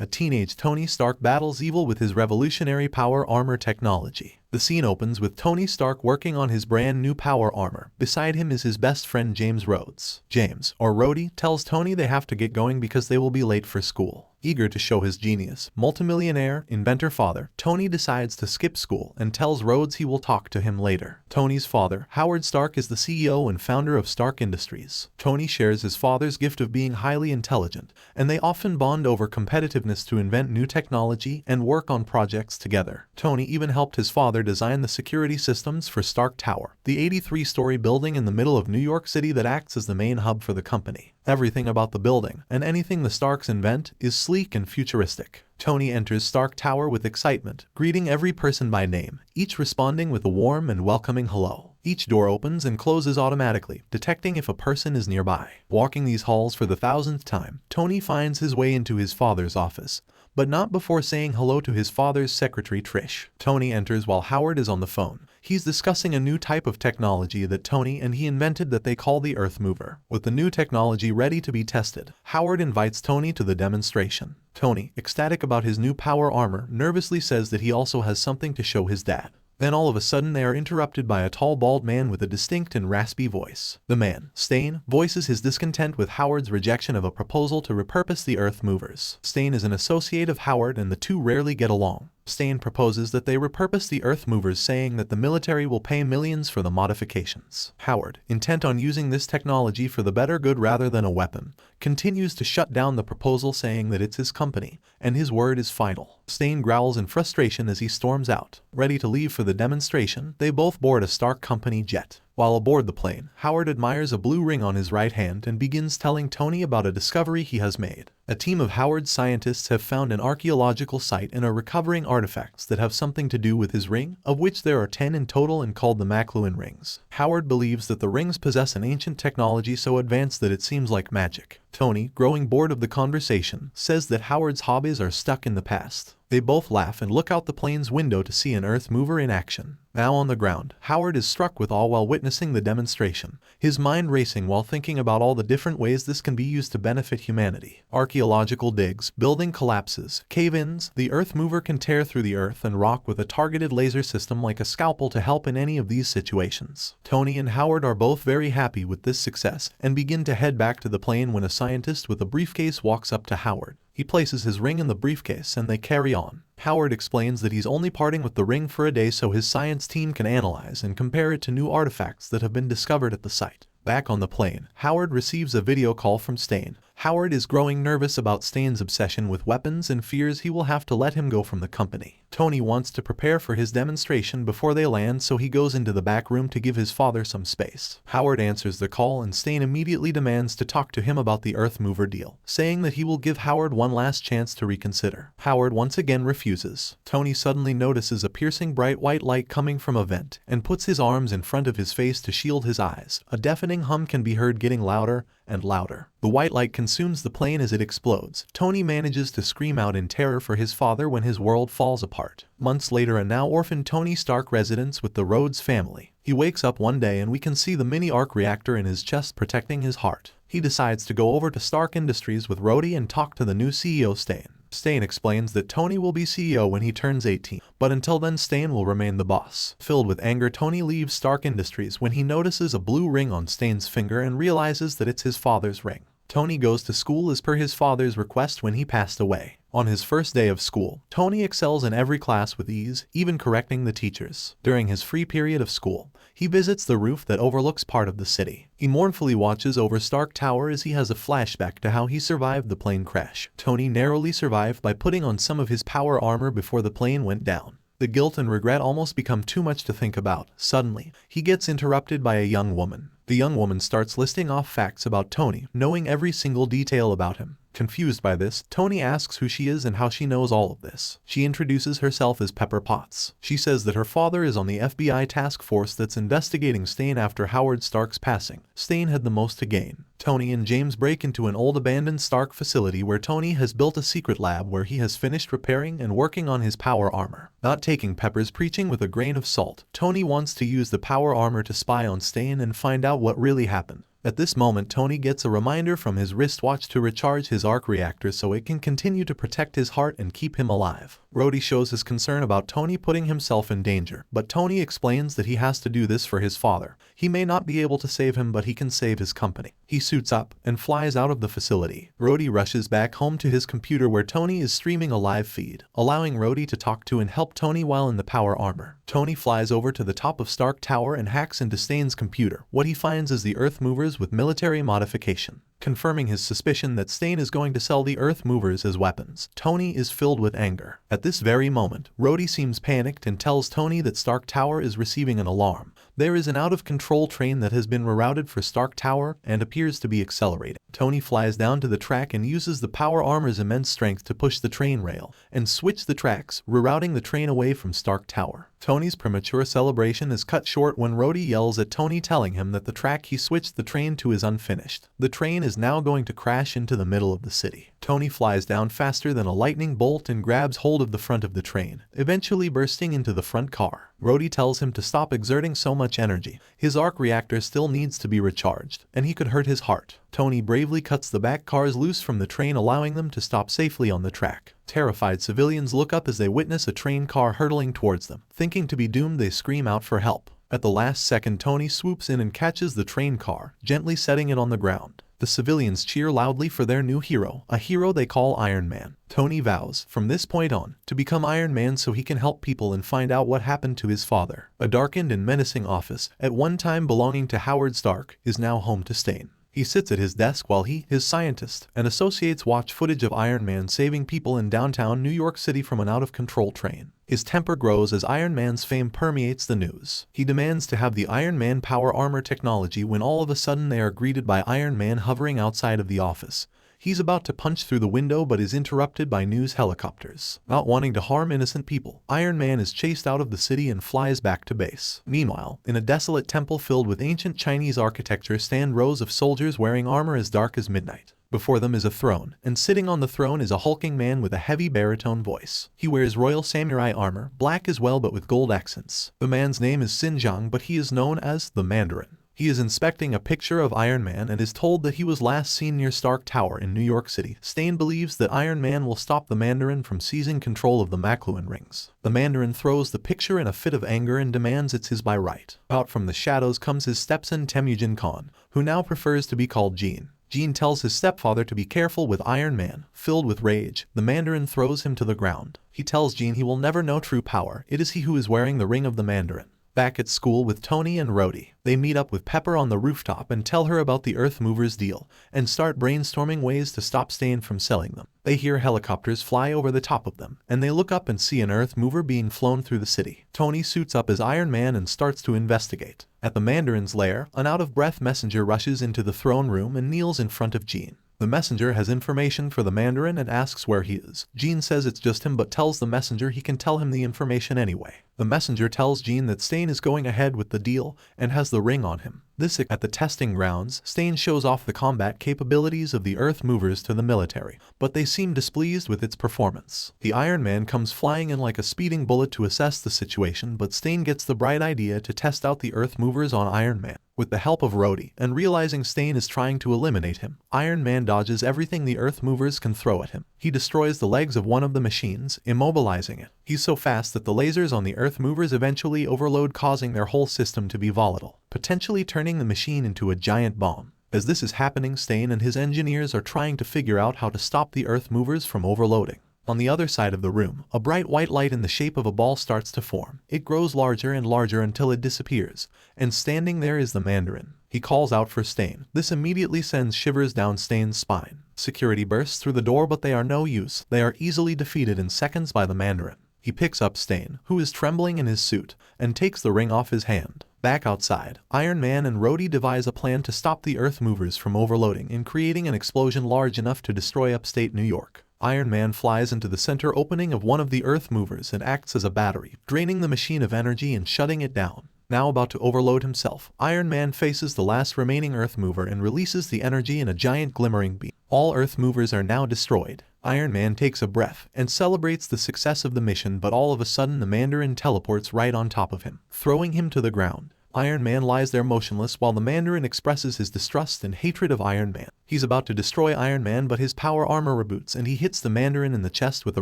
A teenage Tony Stark battles evil with his revolutionary power armor technology. The scene opens with Tony Stark working on his brand new power armor. Beside him is his best friend James Rhodes. James, or Rhodey, tells Tony they have to get going because they will be late for school. Eager to show his genius, multimillionaire, inventor father, Tony decides to skip school and tells Rhodes he will talk to him later. Tony's father, Howard Stark, is the CEO and founder of Stark Industries. Tony shares his father's gift of being highly intelligent, and they often bond over competitiveness to invent new technology and work on projects together. Tony even helped his father design the security systems for Stark Tower, the 83-story building in the middle of New York City that acts as the main hub for the company. Everything about the building, and anything the Starks invent, is sleek and futuristic. Tony enters Stark Tower with excitement, greeting every person by name, each responding with a warm and welcoming hello. Each door opens and closes automatically, detecting if a person is nearby. Walking these halls for the 1000th time, Tony finds his way into his father's office, but not before saying hello to his father's secretary Trish. Tony enters while Howard is on the phone. He's discussing a new type of technology that Tony and he invented that they call the Earth Mover. With the new technology ready to be tested, Howard invites Tony to the demonstration. Tony, ecstatic about his new power armor, nervously says that he also has something to show his dad. Then all of a sudden they are interrupted by a tall bald man with a distinct and raspy voice. The man, Stain, voices his discontent with Howard's rejection of a proposal to repurpose the Earth Movers. Stain is an associate of Howard and the two rarely get along. Stain proposes that they repurpose the Earth Movers, saying that the military will pay millions for the modifications. Howard, intent on using this technology for the better good rather than a weapon, continues to shut down the proposal, saying that it's his company, and his word is final. Stain growls in frustration as he storms out. Ready to leave for the demonstration, they both board a Stark Company jet. While aboard the plane, Howard admires a blue ring on his right hand and begins telling Tony about a discovery he has made. A team of Howard's scientists have found an archaeological site and are recovering artifacts that have something to do with his ring, of which there are 10 in total and called the McLuhan rings. Howard believes that the rings possess an ancient technology so advanced that it seems like magic. Tony, growing bored of the conversation, says that Howard's hobbies are stuck in the past. They both laugh and look out the plane's window to see an Earth Mover in action. Now on the ground, Howard is struck with awe while witnessing the demonstration, his mind racing while thinking about all the different ways this can be used to benefit humanity. Archaeological digs, building collapses, cave-ins, the Earth Mover can tear through the earth and rock with a targeted laser system like a scalpel to help in any of these situations. Tony and Howard are both very happy with this success and begin to head back to the plane when a scientist with a briefcase walks up to Howard. He places his ring in the briefcase and they carry on. Howard explains that he's only parting with the ring for a day so his science team can analyze and compare it to new artifacts that have been discovered at the site. Back on the plane, Howard receives a video call from Stain. Howard is growing nervous about Stain's obsession with weapons and fears he will have to let him go from the company. Tony wants to prepare for his demonstration before they land, so he goes into the back room to give his father some space. Howard answers the call and Stain immediately demands to talk to him about the Earth Mover deal, saying that he will give Howard one last chance to reconsider. Howard once again refuses. Tony suddenly notices a piercing bright white light coming from a vent and puts his arms in front of his face to shield his eyes. A deafening hum can be heard getting louder and louder. The white light consumes the plane as it explodes. Tony manages to scream out in terror for his father when his world falls apart. Months later, a now orphaned Tony Stark residence with the Rhodes family. He wakes up one day and we can see the mini arc reactor in his chest protecting his heart. He decides to go over to Stark Industries with Rhodey and talk to the new CEO Stain. Stain explains that Tony will be CEO when he turns 18, but until then Stain will remain the boss. Filled with anger, Tony leaves Stark Industries when he notices a blue ring on Stain's finger and realizes that it's his father's ring. Tony goes to school as per his father's request when he passed away. On his first day of school, Tony excels in every class with ease, even correcting the teachers. During his free period of school, he visits the roof that overlooks part of the city. He mournfully watches over Stark Tower as he has a flashback to how he survived the plane crash. Tony narrowly survived by putting on some of his power armor before the plane went down. The guilt and regret almost become too much to think about. Suddenly, he gets interrupted by a young woman. The young woman starts listing off facts about Tony, knowing every single detail about him. Confused by this, Tony asks who she is and how she knows all of this. She introduces herself as Pepper Potts. She says that her father is on the FBI task force that's investigating Stain after Howard Stark's passing. Stain had the most to gain. Tony and James break into an old abandoned Stark facility where Tony has built a secret lab where he has finished repairing and working on his power armor. Not taking Pepper's preaching with a grain of salt, Tony wants to use the power armor to spy on Stain and find out what really happened. At this moment, Tony gets a reminder from his wristwatch to recharge his arc reactor so it can continue to protect his heart and keep him alive. Rhodey shows his concern about Tony putting himself in danger, but Tony explains that he has to do this for his father. He may not be able to save him, but he can save his company. He suits up and flies out of the facility. Rhodey rushes back home to his computer where Tony is streaming a live feed, allowing Rhodey to talk to and help Tony while in the power armor. Tony flies over to the top of Stark Tower and hacks into Stane's computer. What he finds is the Earth Movers with military modification, confirming his suspicion that Stane is going to sell the Earth Movers as weapons. Tony is filled with anger. At this very moment, Rhodey seems panicked and tells Tony that Stark Tower is receiving an alarm. There is an out-of-control train that has been rerouted for Stark Tower and appears to be accelerating. Tony flies down to the track and uses the power armor's immense strength to push the train rail and switch the tracks, rerouting the train away from Stark Tower. Tony's premature celebration is cut short when Rhodey yells at Tony, telling him that the track he switched the train to is unfinished. The train is now going to crash into the middle of the city. Tony flies down faster than a lightning bolt and grabs hold of the front of the train, eventually bursting into the front car. Rhodey tells him to stop exerting so much energy. His arc reactor still needs to be recharged, and he could hurt his heart. Tony bravely cuts the back cars loose from the train, allowing them to stop safely on the track. Terrified civilians look up as they witness a train car hurtling towards them. Thinking to be doomed, they scream out for help. At the last second, Tony swoops in and catches the train car, gently setting it on the ground. The civilians cheer loudly for their new hero, a hero they call Iron Man. Tony vows, from this point on, to become Iron Man so he can help people and find out what happened to his father. A darkened and menacing office, at one time belonging to Howard Stark, is now home to Stane. He sits at his desk while he, his scientists, and associates watch footage of Iron Man saving people in downtown New York City from an out-of-control train. His temper grows as Iron Man's fame permeates the news. He demands to have the Iron Man power armor technology when all of a sudden they are greeted by Iron Man hovering outside of the office. He's about to punch through the window but is interrupted by news helicopters. Not wanting to harm innocent people, Iron Man is chased out of the city and flies back to base. Meanwhile, in a desolate temple filled with ancient Chinese architecture stand rows of soldiers wearing armor as dark as midnight. Before them is a throne, and sitting on the throne is a hulking man with a heavy baritone voice. He wears royal samurai armor, black as well but with gold accents. The man's name is Xinjiang, but he is known as the Mandarin. He is inspecting a picture of Iron Man and is told that he was last seen near Stark Tower in New York City. Stane believes that Iron Man will stop the Mandarin from seizing control of the McLuhan rings. The Mandarin throws the picture in a fit of anger and demands it's his by right. Out from the shadows comes his stepson Temujin Khan, who now prefers to be called Jean. Jean tells his stepfather to be careful with Iron Man. Filled with rage, the Mandarin throws him to the ground. He tells Jean he will never know true power. It is he who is wearing the ring of the Mandarin. Back at school with Tony and Rhodey, they meet up with Pepper on the rooftop and tell her about the Earth Movers deal, and start brainstorming ways to stop Stane from selling them. They hear helicopters fly over the top of them, and they look up and see an Earth Mover being flown through the city. Tony suits up as Iron Man and starts to investigate. At the Mandarin's lair, an out-of-breath messenger rushes into the throne room and kneels in front of Jean. The messenger has information for the Mandarin and asks where he is. Jean says it's just him but tells the messenger he can tell him the information anyway. The messenger tells Jean that Stane is going ahead with the deal and has the ring on him. At the testing grounds, Stane shows off the combat capabilities of the Earth Movers to the military, but they seem displeased with its performance. The Iron Man comes flying in like a speeding bullet to assess the situation, but Stane gets the bright idea to test out the Earth Movers on Iron Man. With the help of Rhodey, and realizing Stane is trying to eliminate him, Iron Man dodges everything the Earth Movers can throw at him. He destroys the legs of one of the machines, immobilizing it. He's so fast that the lasers on the Earth Movers eventually overload, causing their whole system to be volatile, potentially turning the machine into a giant bomb. As this is happening, Stane and his engineers are trying to figure out how to stop the Earth Movers from overloading. On the other side of the room, a bright white light in the shape of a ball starts to form. It grows larger and larger until it disappears, and standing there is the Mandarin. He calls out for Stane. This immediately sends shivers down Stane's spine. Security bursts through the door, but they are no use. They are easily defeated in seconds by the Mandarin. He picks up Stane, who is trembling in his suit, and takes the ring off his hand. Back outside, Iron Man and Rhodey devise a plan to stop the Earth Movers from overloading and creating an explosion large enough to destroy upstate New York. Iron Man flies into the center opening of one of the Earth Movers and acts as a battery, draining the machine of energy and shutting it down. Now about to overload himself, Iron Man faces the last remaining Earth Mover and releases the energy in a giant glimmering beam. All Earth Movers are now destroyed. Iron Man takes a breath and celebrates the success of the mission, but all of a sudden the Mandarin teleports right on top of him, throwing him to the ground. Iron Man lies there motionless while the Mandarin expresses his distrust and hatred of Iron Man. He's about to destroy Iron Man, but his power armor reboots and he hits the Mandarin in the chest with a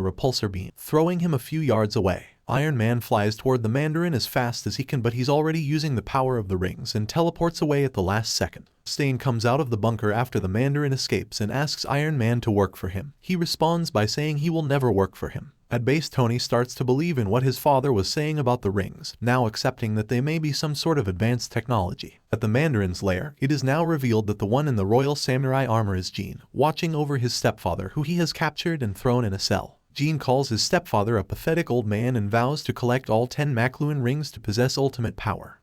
repulsor beam, throwing him a few yards away. Iron Man flies toward the Mandarin as fast as he can, but he's already using the power of the rings and teleports away at the last second. Stain comes out of the bunker after the Mandarin escapes and asks Iron Man to work for him. He responds by saying he will never work for him. At base, Tony starts to believe in what his father was saying about the rings, now accepting that they may be some sort of advanced technology. At the Mandarin's lair, it is now revealed that the one in the Royal Samurai armor is Jean, watching over his stepfather who he has captured and thrown in a cell. Jean calls his stepfather a pathetic old man and vows to collect all 10 Makluan rings to possess ultimate power.